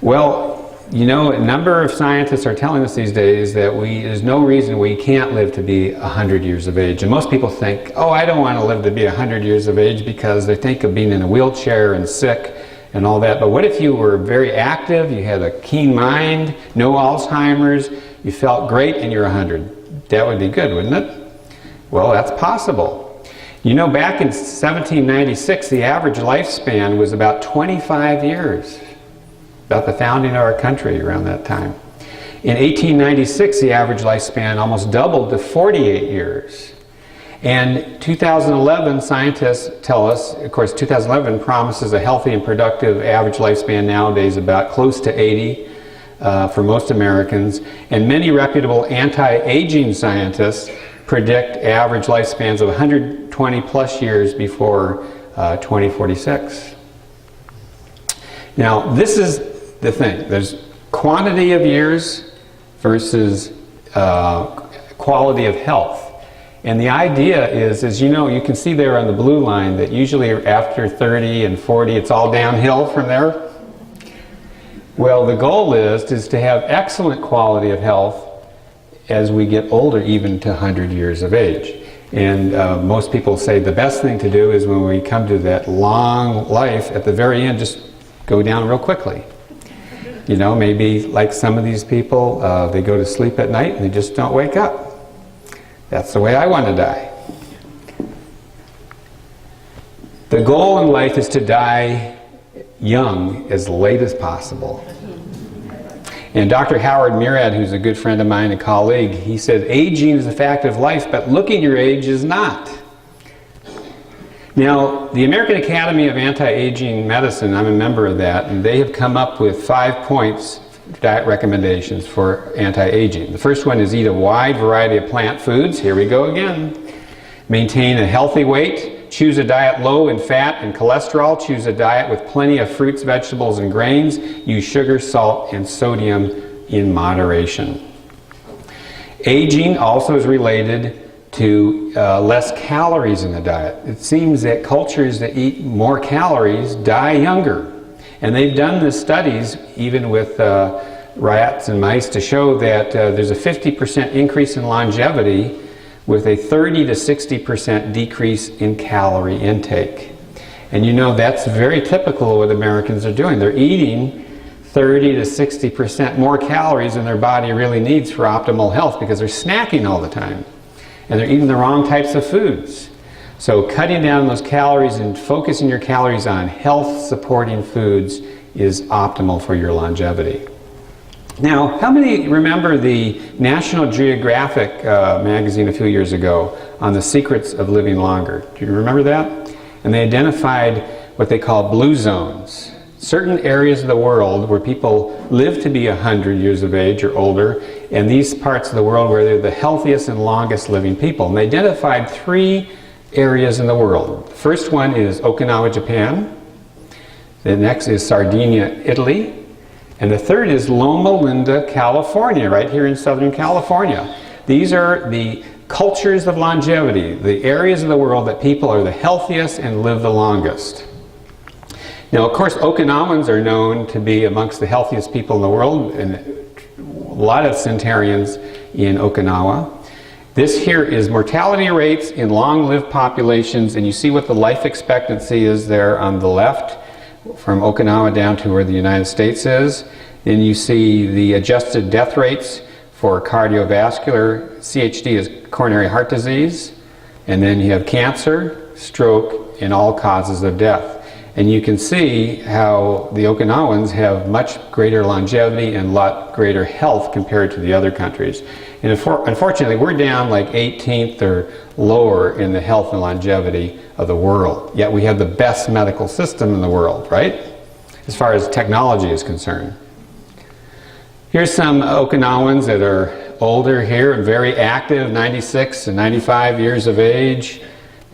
Well, you know, a number of scientists are telling us these days that there's no reason we can't live to be 100 years of age. And most people think, oh, I don't want to live to be 100 years of age, because they think of being in a wheelchair and sick and all that. But what if you were very active, you had a keen mind, no Alzheimer's, you felt great, and you're 100? That would be good, wouldn't it? Well, that's possible. You know, back in 1796, the average lifespan was about 25 years. About the founding of our country around that time. In 1896, the average lifespan almost doubled to 48 years. And 2011, scientists tell us, of course, 2011 promises a healthy and productive average lifespan nowadays about close to 80 for most Americans. And many reputable anti-aging scientists predict average lifespans of 120 plus years before 2046. Now, this is the thing. There's quantity of years versus quality of health. And the idea is, as you know, you can see there on the blue line that usually after 30 and 40, it's all downhill from there. Well, the goal is to have excellent quality of health as we get older, even to 100 years of age. And most people say the best thing to do is when we come to that long life, at the very end, just go down real quickly. You know, maybe like some of these people, they go to sleep at night and they just don't wake up. That's the way I want to die. The goal in life is to die young, as late as possible. And Dr. Howard Murad, who's a good friend of mine, a colleague, he said, aging is a fact of life, but looking your age is not. Now, the American Academy of Anti-Aging Medicine, I'm a member of that, and they have come up with 5 points, diet recommendations for anti-aging. The first one is eat a wide variety of plant foods. Here we go again. Maintain a healthy weight. Choose a diet low in fat and cholesterol. Choose a diet with plenty of fruits, vegetables, and grains. Use sugar, salt, and sodium in moderation. Aging also is related to less calories in the diet. It seems that cultures that eat more calories die younger. And they've done the studies, even with rats and mice, to show that there's a 50% increase in longevity with a 30 to 60% decrease in calorie intake. And you know, that's very typical of what Americans are doing. They're eating 30 to 60% more calories than their body really needs for optimal health, because they're snacking all the time. And they're eating the wrong types of foods. So cutting down those calories and focusing your calories on health-supporting foods is optimal for your longevity. Now, how many remember the National Geographic magazine a few years ago on the secrets of living longer? Do you remember that? And they identified what they call blue zones. Certain areas of the world where people live to be 100 years of age or older, and these parts of the world where they're the healthiest and longest living people. And they identified 3 areas in the world. The first one is Okinawa, Japan. The next is Sardinia, Italy. And the third is Loma Linda, California, right here in Southern California. These are the cultures of longevity, the areas of the world that people are the healthiest and live the longest. Now, of course, Okinawans are known to be amongst the healthiest people in the world, and a lot of centenarians in Okinawa. This here is mortality rates in long-lived populations, and you see what the life expectancy is there on the left, from Okinawa down to where the United States is. Then you see the adjusted death rates for cardiovascular. CHD is coronary heart disease, and then you have cancer, stroke, and all causes of death. And you can see how the Okinawans have much greater longevity and a lot greater health compared to the other countries. And unfortunately, we're down like 18th or lower in the health and longevity of the world. Yet we have the best medical system in the world, right? As far as technology is concerned. Here's some Okinawans that are older here and very active, 96 and 95 years of age.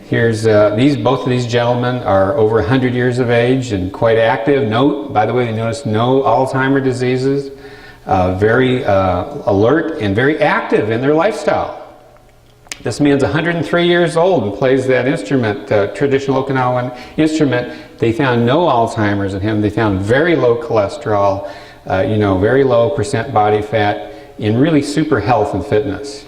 Here's both of these gentlemen are over 100 years of age and quite active. Note, by the way, you notice no Alzheimer's diseases. Very alert and very active in their lifestyle. This man's 103 years old and plays that instrument, traditional Okinawan instrument. They found no Alzheimer's in him. They found very low cholesterol, very low percent body fat, in really super health and fitness.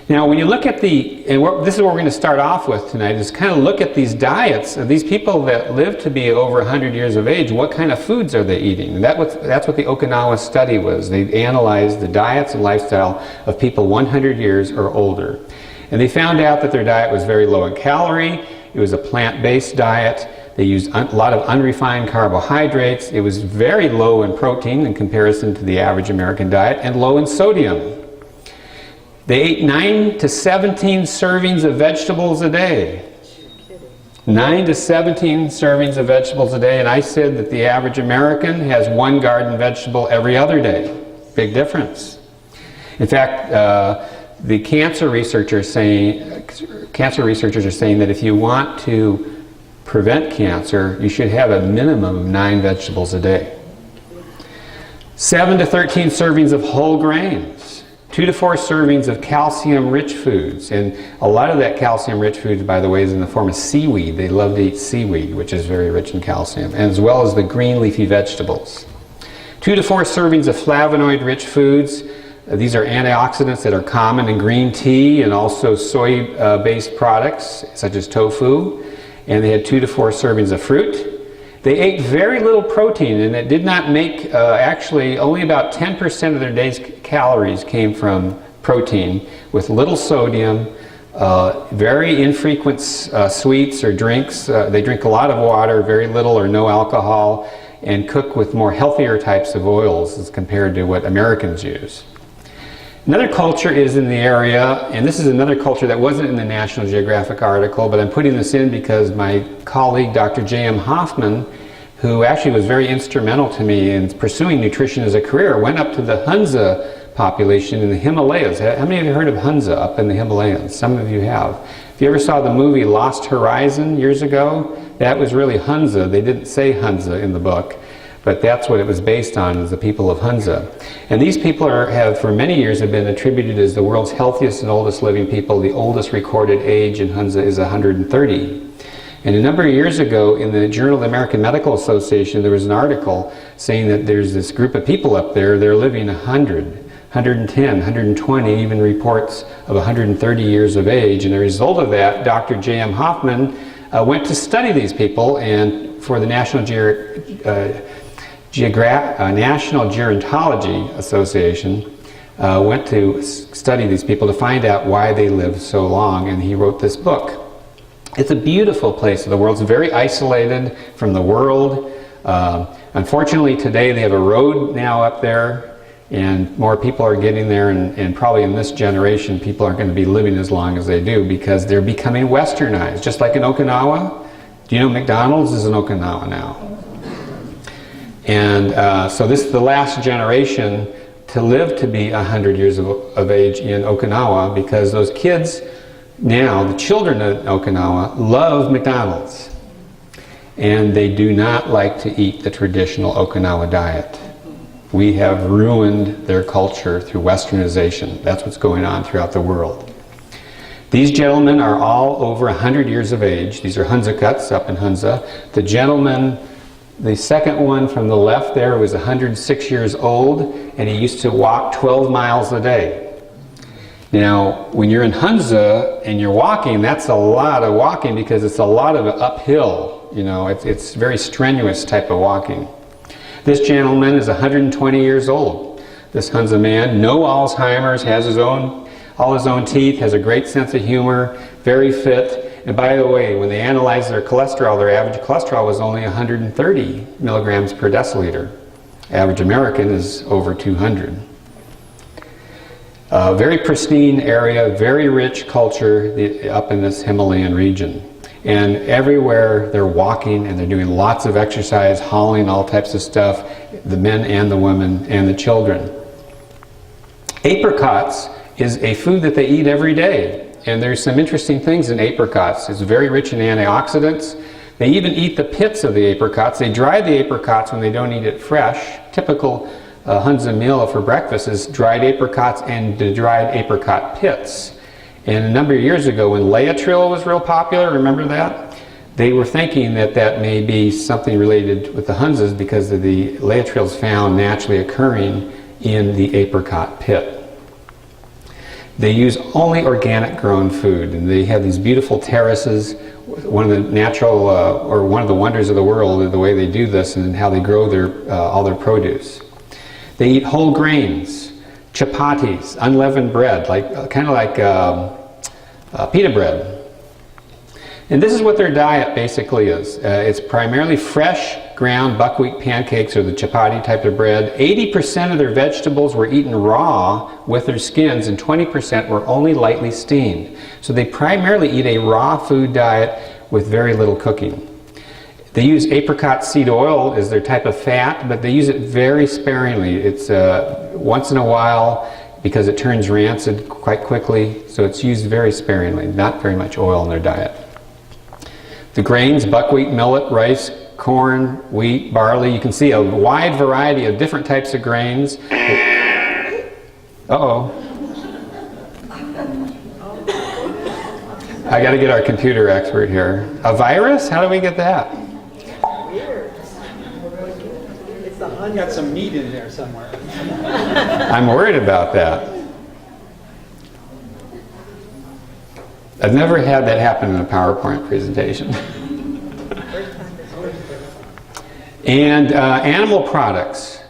Now, when you look at this is what we're going to start off with tonight, is kind of look at these diets of these people that live to be over 100 years of age. What kind of foods are they eating? And that's what the Okinawa study was. They analyzed the diets and lifestyle of people 100 years or older. And they found out that their diet was very low in calorie. It was a plant-based diet. They used a lot of unrefined carbohydrates. It was very low in protein in comparison to the average American diet, and low in sodium. They ate 9 to 17 servings of vegetables a day. 9 to 17 servings of vegetables a day, and I said that the average American has one garden vegetable every other day. Big difference. In fact, the cancer researchers are saying that if you want to prevent cancer, you should have a minimum of 9 vegetables a day. 7 to 13 servings of whole grains. 2 to 4 servings of calcium-rich foods. And a lot of that calcium-rich foods, by the way, is in the form of seaweed. They love to eat seaweed, which is very rich in calcium, as well as the green leafy vegetables. 2 to 4 servings of flavonoid-rich foods. These are antioxidants that are common in green tea and also soy-based products, such as tofu. And they had 2 to 4 servings of fruit. They ate very little protein, and it did not make, actually only about 10% of their day's calories came from protein, with little sodium, very infrequent sweets or drinks. They drink a lot of water, very little or no alcohol, and cook with more healthier types of oils as compared to what Americans use. Another culture is in the area, and this is another culture that wasn't in the National Geographic article, but I'm putting this in because my colleague, Dr. J.M. Hoffman, who actually was very instrumental to me in pursuing nutrition as a career, went up to the Hunza population in the Himalayas. How many of you heard of Hunza up in the Himalayas? Some of you have. If you ever saw the movie Lost Horizon years ago, that was really Hunza. They didn't say Hunza in the book, but that's what it was based on, is the people of Hunza. And these people have for many years have been attributed as the world's healthiest and oldest living people. The oldest recorded age in Hunza is 130. And a number of years ago, in the Journal of the American Medical Association, there was an article saying that there's this group of people up there, they're living 100, 110, 120, even reports of 130 years of age. And the result of that, Dr. J.M. Hoffman went to study these people, and for the National Gerontology Association, went to study these people to find out why they lived so long, and he wrote this book. It's a beautiful place. The world's very isolated from the world. Unfortunately, today they have a road now up there, and more people are getting there, and probably in this generation people aren't going to be living as long as they do because they're becoming westernized, just like in Okinawa. Do you know McDonald's is in Okinawa now? And so this is the last generation to live to be 100 years of age in Okinawa, because those kids now, the children in Okinawa, love McDonald's. And they do not like to eat the traditional Okinawa diet. We have ruined their culture through westernization. That's what's going on throughout the world. These gentlemen are all over 100 years of age. These are Hunzakuts up in Hunza. The gentleman, the second one from the left there, was 106 years old, and he used to walk 12 miles a day. Now, when you're in Hunza and you're walking, that's a lot of walking because it's a lot of uphill. You know, it's very strenuous type of walking. This gentleman is 120 years old. This Hunza man, no Alzheimer's, has all his own teeth, has a great sense of humor, very fit. And by the way, when they analyzed their cholesterol, their average cholesterol was only 130 milligrams per deciliter. Average American is over 200. Very pristine area, very rich culture up in this Himalayan region. And everywhere they're walking and they're doing lots of exercise, hauling all types of stuff, the men and the women and the children. Apricots is a food that they eat every day. And there's some interesting things in apricots. It's very rich in antioxidants. They even eat the pits of the apricots. They dry the apricots when they don't eat it fresh. Typical Hunza meal for breakfast is dried apricots and the dried apricot pits. And a number of years ago when Laetrile was real popular, remember that? They were thinking that that may be something related with the Hunzas because of the laetrils found naturally occurring in the apricot pit. They use only organic grown food, and they have these beautiful terraces. One of the natural, or one of the wonders of the world, is the way they do this and how they grow their, all their produce. They eat whole grains, chapatis, unleavened bread, kind of like pita bread. And this is what their diet basically is. It's primarily fresh ground buckwheat pancakes or the chapati type of bread. 80% of their vegetables were eaten raw with their skins, and 20% were only lightly steamed. So they primarily eat a raw food diet with very little cooking. They use apricot seed oil as their type of fat, but they use it very sparingly. It's once in a while because it turns rancid quite quickly, so it's used very sparingly, not very much oil in their diet. The grains, buckwheat, millet, rice, corn, wheat, barley. You can see a wide variety of different types of grains. Uh-oh. I got to get our computer expert here. A virus? How do we get that? Weird. It's the honey. Got some meat in there somewhere. I'm worried about that. I've never had that happen in a PowerPoint presentation. And animal products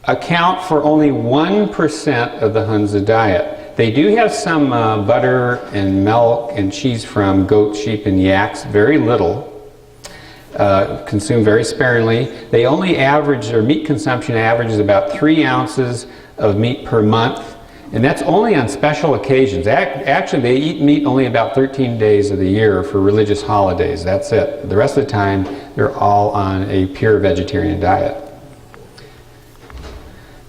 account for only 1% of the Hunza diet. They do have some butter and milk and cheese from goats, sheep, and yaks, very little, consumed very sparingly. They only average, their meat consumption averages about 3 ounces of meat per month. And that's only on special occasions. Actually, they eat meat only about 13 days of the year for religious holidays. That's it. The rest of the time, they're all on a pure vegetarian diet.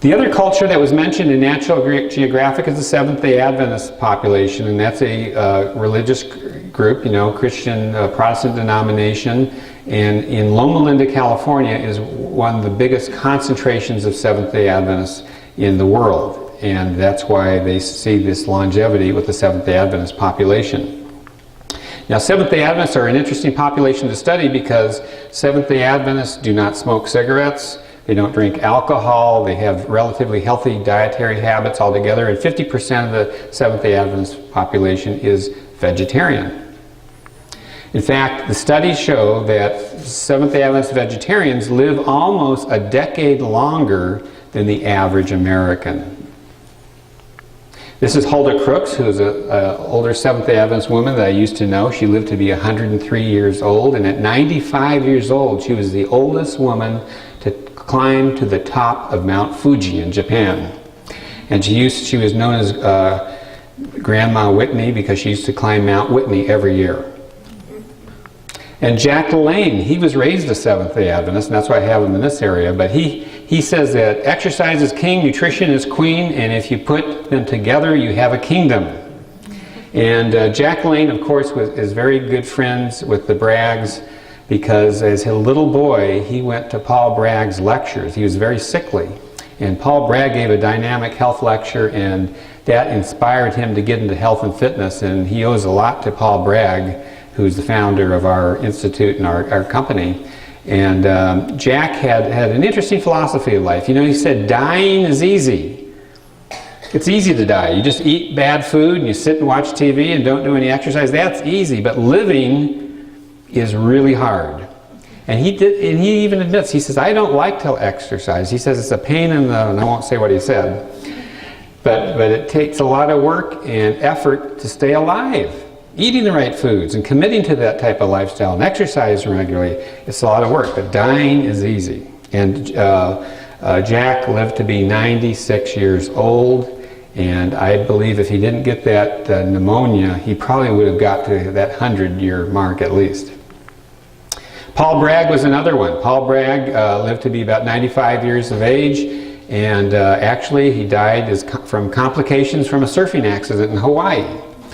The other culture that was mentioned in National Geographic is the Seventh-day Adventist population, and that's a religious group, you know, Christian Protestant denomination. And in Loma Linda, California is one of the biggest concentrations of Seventh-day Adventists in the world. And that's why they see this longevity with the Seventh-day Adventist population. Now, Seventh-day Adventists are an interesting population to study because Seventh-day Adventists do not smoke cigarettes, they don't drink alcohol, they have relatively healthy dietary habits altogether, and 50% of the Seventh-day Adventist population is vegetarian. In fact, the studies show that Seventh-day Adventist vegetarians live almost a decade longer than the average American. This is Hulda Crooks, who is an older Seventh-day Adventist woman that I used to know. She lived to be 103 years old, and at 95 years old, she was the oldest woman to climb to the top of Mount Fuji in Japan. And she was known as Grandma Whitney because she used to climb Mount Whitney every year. And Jack LaLanne, he was raised a Seventh-day Adventist, and that's why I have him in this area, but he says that exercise is king, nutrition is queen, and if you put them together, you have a kingdom. And Jack LaLanne, of course, is very good friends with the Braggs because as a little boy, he went to Paul Bragg's lectures. He was very sickly. And Paul Bragg gave a dynamic health lecture, and that inspired him to get into health and fitness, and he owes a lot to Paul Bragg, who's the founder of our institute and our company. And Jack had an interesting philosophy of life. You know, he said, dying is easy. It's easy to die. You just eat bad food and you sit and watch TV and don't do any exercise. That's easy. But living is really hard. And he even admits, he says, I don't like to exercise. He says it's a pain in the, and I won't say what he said, but it takes a lot of work and effort to stay alive. Eating the right foods and committing to that type of lifestyle and exercising regularly, it's a lot of work, but dying is easy. And Jack lived to be 96 years old, and I believe if he didn't get that pneumonia, he probably would have got to that 100-year mark at least. Paul Bragg was another one. Paul Bragg lived to be about 95 years of age, and actually he died from complications from a surfing accident in Hawaii.